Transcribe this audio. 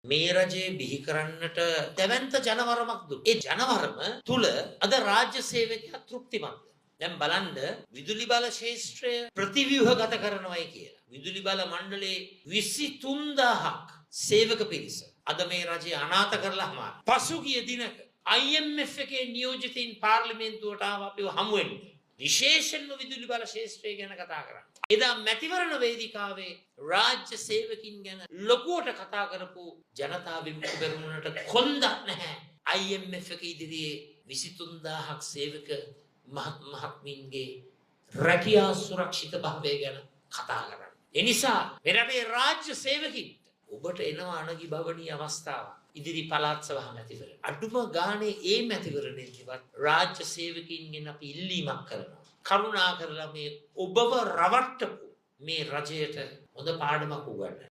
මේ රජයේ බිහි කරන්නට දැවැන්ත ජනවරමක් දුන්නා. ඒ ජනවරම තුල අද රාජ්‍ය සේවකයා තෘප්තිමත්ද? දැන් බලන්න විදුලි බල ශාස්ත්‍රය ප්‍රතිව්‍යුහගත කරනවායි කියලා. විදුලි බල මණ්ඩලයේ 23000ක් සේවක පිරිස අද මේ රජය අනාථ කරලාම පසුගිය දිනක IMF එකේ නියෝජිතින් පාර්ලිමේන්තුවට ආව අපිව හමු වෙන්න. විශේෂයෙන්ම විදුලි බල ශාස්ත්‍රය ගැන කතා කරා. එදා මැතිවරණ වේදිකාවේ රාජ්‍ය සේවකින් ගැන ලොකුවට කතා කරපු ජනතා විමුක්ති පෙරමුණට කොන්දක් නැහැ. IMF එක ඉදිරියේ 23000ක් සේවක මහත්මීන්ගේ රැකියා සුරක්ෂිත භාවය ගැන කතා කරන්නේ. ඒ නිසා මෙරටේ රාජ්‍ය සේවකින්ට ඔබට එනවා අනගි භවණී අවස්ථාව. ඉදිරි පළාත් සභා මැතිවරණ. අඩුම ගානේ ඒ මැතිවරණයේවත් රාජ්‍ය සේවකින්ගෙන් අපි ඉල්ලීමක් කරනවා. කරුණා කරලා මේ ඔබව රවට්ටපු මේ රජයට හොඳ පාඩමක් උගන්වන්න.